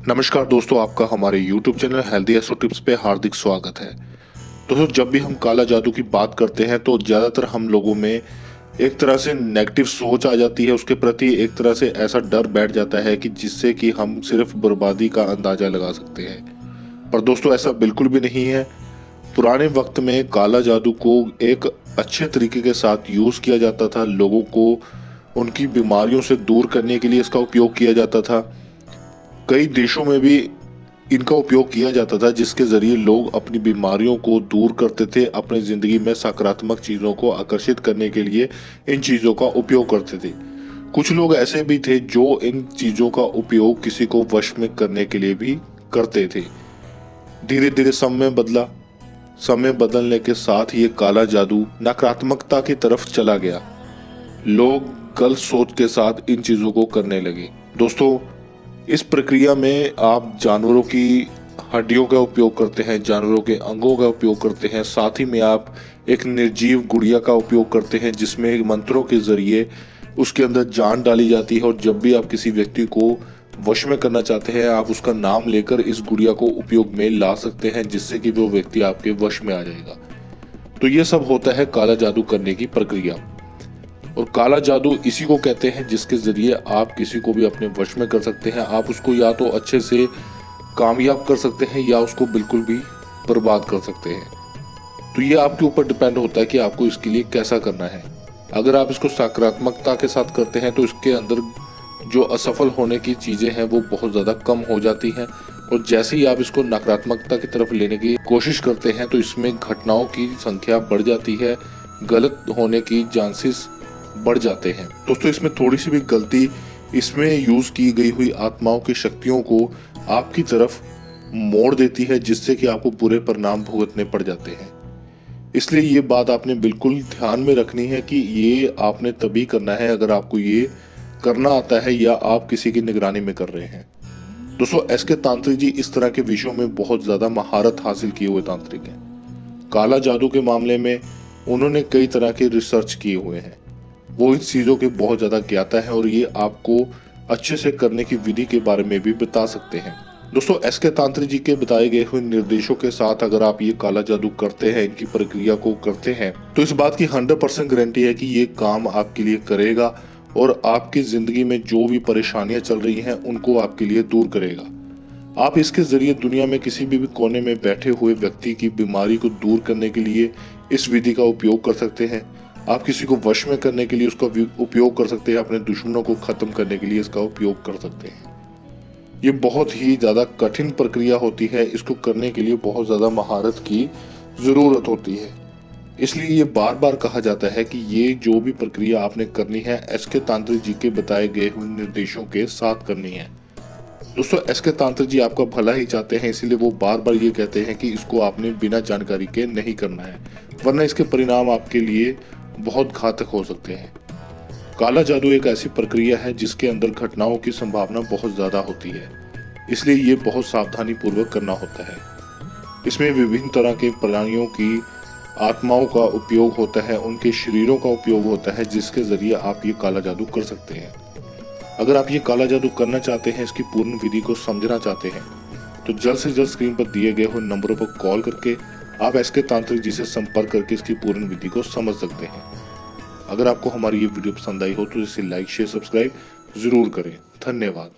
नमस्कार दोस्तों, आपका हमारे YouTube channel healthy astro tips पे हार्दिक स्वागत है। दोस्तों, जब भी हम काला जादू की बात करते हैं तो ज़्यादातर हम लोगों में एक तरह से नेगेटिव सोच आ जाती है, उसके प्रति एक तरह से ऐसा डर बैठ जाता है कि जिससे कि हम सिर्फ बर्बादी का अंदाजा लगा सकते हैं। पर दोस्तों, ऐसा बिल्कुल भी नहीं है। पुराने वक्त में काला जादू को एक अच्छे तरीके के साथ यूज़ किया जाता था। लोगों को उनकी बीमारियों से दूर करने के लिए इसका उपयोग किया जाता था। कई देशों में भी इनका उपयोग किया जाता था, जिसके जरिए लोग अपनी बीमारियों को दूर करते थे, अपनी जिंदगी में सकारात्मक चीजों को आकर्षित करने के लिए इन चीजों का उपयोग करते थे। कुछ लोग ऐसे भी थे जो इन चीजों का उपयोग किसी को वश में करने के लिए भी करते थे। धीरे धीरे समय बदला। समय बदलने के साथ ये काला जादू नकारात्मकता की तरफ चला गया। लोग गलत सोच के साथ इन चीजों को करने लगे। दोस्तों, इस प्रक्रिया में आप जानवरों की हड्डियों का उपयोग करते हैं, जानवरों के अंगों का उपयोग करते हैं, साथ ही में आप एक निर्जीव गुड़िया का उपयोग करते हैं जिसमें मंत्रों के जरिए उसके अंदर जान डाली जाती है। और जब भी आप किसी व्यक्ति को वश में करना चाहते हैं, आप उसका नाम लेकर इस गुड़िया को उपयोग में ला सकते हैं, जिससे कि वो व्यक्ति आपके वश में आ जाएगा। तो ये सब होता है काला जादू करने की प्रक्रिया। और काला जादू इसी को कहते हैं जिसके जरिए आप किसी को भी अपने वश में कर सकते हैं। आप उसको या तो अच्छे से कामयाब कर सकते हैं या उसको बिल्कुल भी बर्बाद कर सकते हैं। तो ये आपके ऊपर डिपेंड होता है कि आपको इसके लिए कैसा करना है। अगर आप इसको सकारात्मकता के साथ करते हैं तो इसके अंदर जो असफल होने की चीज़ें हैं वो बहुत ज़्यादा कम हो जाती हैं। और जैसे ही आप इसको नकारात्मकता की तरफ लेने की कोशिश करते हैं तो इसमें घटनाओं की संख्या बढ़ जाती है, गलत होने की चांसेस बढ़ जाते हैं। दोस्तों, इसमें थोड़ी सी भी गलती इसमें यूज की गई हुई आत्माओं की शक्तियों को आपकी तरफ मोड़ देती है, जिससे कि आपको बुरे परिणाम भुगतने पड़ जाते हैं। इसलिए ये बात आपने बिल्कुल ध्यान में रखनी है कि ये आपने तभी करना है अगर आपको ये करना आता है या आप किसी की निगरानी में कर रहे हैं। दोस्तों, एसके तांत्रिक जी इस तरह के विषयों में बहुत ज्यादा महारत हासिल किए हुए तांत्रिक हैं। काला जादू के मामले में उन्होंने कई तरह के रिसर्च किए हुए हैं। वो इन चीज़ों के बहुत ज़्यादा ज्ञाता है और ये आपको अच्छे से करने की विधि के बारे में भी बता सकते हैं। दोस्तों, एसके तांत्रिक जी के बताए गए हुए निर्देशों के साथ अगर आप ये काला जादू करते हैं, इनकी प्रक्रिया को करते हैं, तो इस बात की 100% गारंटी है कि ये काम आपके लिए करेगा और आपकी ज़िंदगी में जो भी परेशानियां चल रही हैं उनको आपके लिए दूर करेगा। आप इसके जरिए दुनिया में किसी भी कोने में बैठे हुए व्यक्ति की बीमारी को दूर करने के लिए इस विधि का उपयोग कर सकते हैं। आप किसी को वश में करने के लिए उसका उपयोग कर सकते हैं, अपने दुश्मनों को खत्म करने के लिए इसका उपयोग कर सकते हैं। ये बहुत ही ज़्यादा कठिन प्रक्रिया होती है, इसको करने के लिए बहुत ज़्यादा महारत की ज़रूरत होती है। इसलिए ये बार बार कहा जाता है कि ये जो भी प्रक्रिया आपने करनी है एसके तांत्रिक जी के बताए गए हुए निर्देशों के साथ करनी है। दोस्तों, एसके तांत्रिक जी आपका भला ही चाहते हैं, इसीलिए वो बार बार ये कहते हैं कि इसको आपने बिना जानकारी के नहीं करना है, वरना इसके परिणाम आपके लिए बहुत घातक हो सकते हैं। काला जादू एक ऐसी प्रक्रिया है जिसके अंदर घटनाओं की संभावना बहुत ज़्यादा होती है, इसलिए ये बहुत सावधानी पूर्वक करना होता है। इसमें विभिन्न तरह के प्राणियों की आत्माओं का उपयोग होता है, उनके शरीरों का उपयोग होता है, जिसके जरिए आप ये काला जादू कर सकते हैं। अगर आप ये काला जादू करना चाहते हैं, इसकी पूर्ण विधि को समझना चाहते हैं, तो जल्द से जल्द स्क्रीन पर दिए गए हुए नंबरों पर कॉल करके आप एसके तांत्रिक जी से संपर्क करके इसकी पूर्ण विधि को समझ सकते हैं। अगर आपको हमारी ये वीडियो पसंद आई हो तो इसे लाइक शेयर सब्सक्राइब जरूर करें। धन्यवाद।